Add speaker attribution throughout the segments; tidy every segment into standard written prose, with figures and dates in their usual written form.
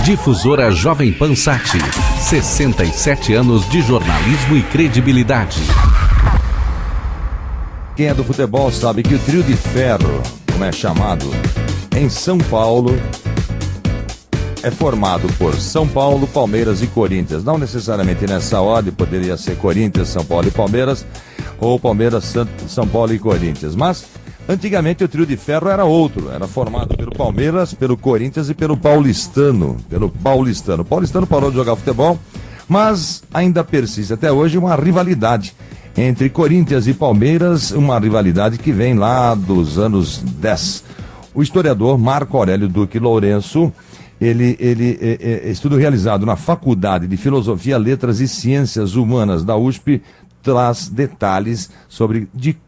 Speaker 1: Difusora Jovem Pan Sat, 67 anos de jornalismo e credibilidade.
Speaker 2: Quem é do futebol sabe que o trio de ferro, como é chamado, em São Paulo, é formado por São Paulo, Palmeiras e Corinthians. Não necessariamente nessa ordem, poderia ser Corinthians, São Paulo e Palmeiras, ou Palmeiras, São Paulo e Corinthians. Mas, antigamente o trio de ferro era outro, era formado pelo Palmeiras, pelo Corinthians e pelo Paulistano. O Paulistano parou de jogar futebol, mas ainda persiste até hoje uma rivalidade entre Corinthians e Palmeiras, uma rivalidade que vem lá dos anos 10. O historiador Marco Aurélio Duque Lourenço, estudo realizado na Faculdade de Filosofia, Letras e Ciências Humanas da USP, traz detalhes sobre de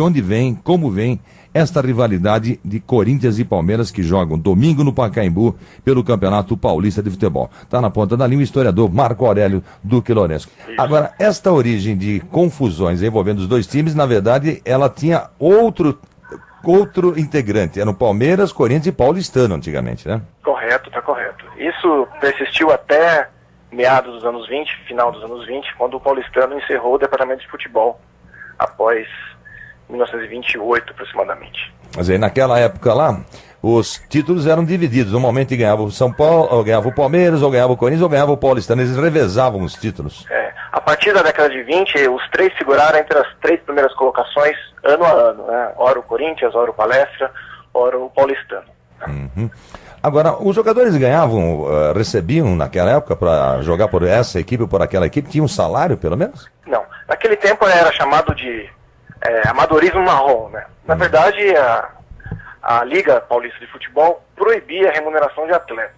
Speaker 2: onde vem, como vem esta rivalidade de Corinthians e Palmeiras que jogam domingo no Pacaembu pelo Campeonato Paulista de Futebol. Está na ponta da língua o historiador Marco Aurélio Duque Lourenço. Agora, esta origem de confusões envolvendo os dois times, na verdade, ela tinha outro integrante. Era o Palmeiras, Corinthians e Paulistano antigamente, né?
Speaker 3: Correto, tá correto. Isso persistiu até meados dos anos 20, final dos anos 20, quando o Paulistano encerrou o departamento de futebol, após 1928 aproximadamente.
Speaker 2: Mas aí naquela época lá, os títulos eram divididos. Normalmente ganhava o São Paulo, ou ganhava o Palmeiras, ou ganhava o Corinthians, ou ganhava o Paulistano. Eles revezavam os títulos.
Speaker 3: A partir da década de 20, os três figuraram entre as três primeiras colocações ano a ano, né? Ora o Corinthians, ora o Palestra, ora o Paulistano.
Speaker 2: Uhum. Agora, os jogadores ganhavam, recebiam naquela época para jogar por essa equipe ou por aquela equipe, tinham um salário pelo menos?
Speaker 3: Não, naquele tempo era chamado de amadorismo marrom, né? Na verdade, a Liga Paulista de Futebol proibia a remuneração de atletas.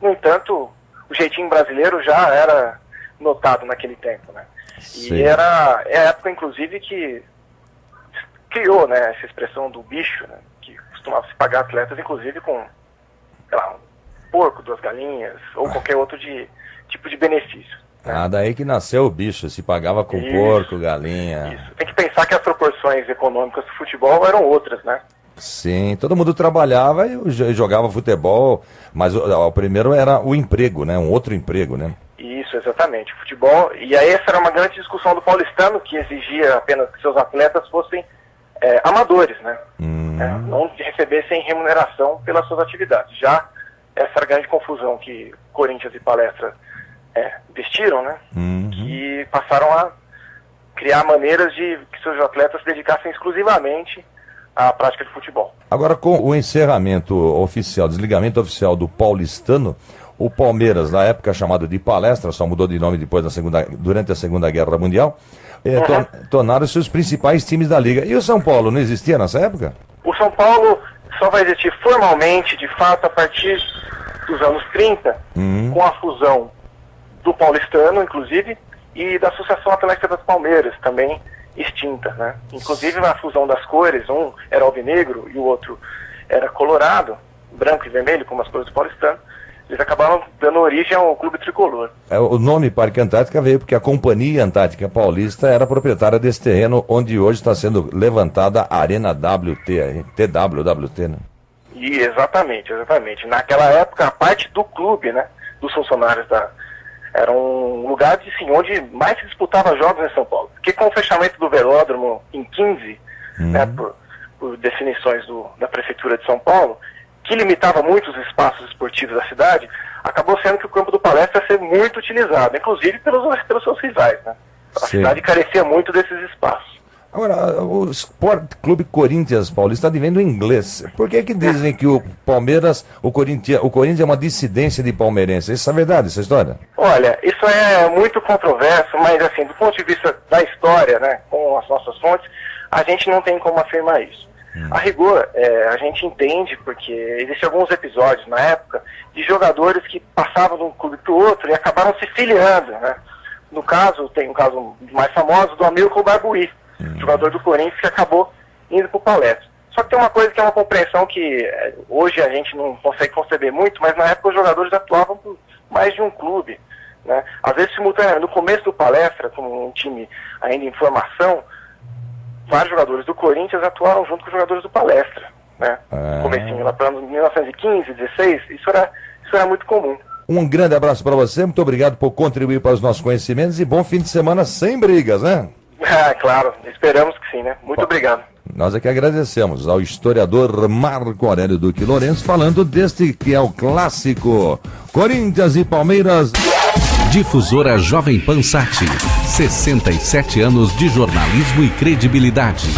Speaker 3: No entanto, o jeitinho brasileiro já era notado naquele tempo, né?
Speaker 2: Sim.
Speaker 3: E era a época, inclusive, que criou, né, essa expressão do bicho, né? Que costumava se pagar atletas, inclusive com, sei lá, um porco, 2 galinhas, ou qualquer outro tipo de benefício.
Speaker 2: Ah, daí que nasceu o bicho, se pagava com porco, galinha.
Speaker 3: Isso. Tem que pensar que as proporções econômicas do futebol eram outras, né?
Speaker 2: Sim, todo mundo trabalhava e jogava futebol, mas o primeiro era o emprego, né? Um outro emprego, né?
Speaker 3: Isso, exatamente. O futebol, e aí essa era uma grande discussão do paulistano, que exigia apenas que seus atletas fossem amadores, né? Não recebessem remuneração pelas suas atividades. Já essa era a grande confusão que Corinthians e Palestra vestiram, né? Que passaram a criar maneiras de que seus atletas se dedicassem exclusivamente à prática de futebol.
Speaker 2: Agora, com o encerramento oficial, desligamento oficial do Paulistano, o Palmeiras, na época chamado de Palestra, só mudou de nome depois durante a Segunda Guerra Mundial, tornaram-se os principais times da Liga. E o São Paulo não existia nessa época?
Speaker 3: O São Paulo só vai existir formalmente, de fato, a partir dos anos 30, com a fusão do Paulistano, inclusive, e da Associação Atlética das Palmeiras, também extinta, né? Inclusive na fusão das cores, um era alvinegro e o outro era colorado, branco e vermelho, como as cores do Paulistano, eles acabaram dando origem ao Clube Tricolor.
Speaker 2: O nome Parque Antártica veio porque a Companhia Antártica Paulista era proprietária desse terreno onde hoje está sendo levantada a Arena TWWT, né?
Speaker 3: E exatamente. Naquela época, a parte do clube, né, dos funcionários era um lugar onde mais se disputava jogos em São Paulo. Porque com o fechamento do velódromo em 15, né, por definições da Prefeitura de São Paulo, que limitava muito os espaços esportivos da cidade, acabou sendo que o campo do Palestra ia ser muito utilizado, inclusive pelos seus rivais, né? A cidade carecia muito desses espaços.
Speaker 2: Agora, o Sport Clube Corinthians Paulista está vendo em inglês. Por que dizem que o Palmeiras, o Corinthians é uma dissidência de palmeirense? Isso é verdade, essa história?
Speaker 3: Olha, isso é muito controverso, mas assim, do ponto de vista da história, né, com as nossas fontes, a gente não tem como afirmar isso. A rigor, a gente entende, porque existem alguns episódios na época de jogadores que passavam de um clube para o outro e acabaram se filiando, né? No caso, tem um caso mais famoso do Amilcar Barbuí, jogador do Corinthians que acabou indo para o Palestra. Só que tem uma coisa que é uma compreensão que hoje a gente não consegue conceber muito, mas na época os jogadores atuavam por mais de um clube, né? Às vezes simultaneamente, no começo do Palestra, como um time ainda em formação, vários jogadores do Corinthians atuaram junto com os jogadores do Palestra, né? Comecinho lá para 1915, 16, isso isso era muito comum.
Speaker 2: Um grande abraço para você, muito obrigado por contribuir para os nossos conhecimentos e bom fim de semana sem brigas, né?
Speaker 3: Claro, esperamos que sim, né? Muito obrigado.
Speaker 2: Nós é que agradecemos ao historiador Marco Aurélio Duque Lourenço, falando deste que é o clássico Corinthians e Palmeiras.
Speaker 1: Difusora Jovem Pan Sat, 67 anos de jornalismo e credibilidade.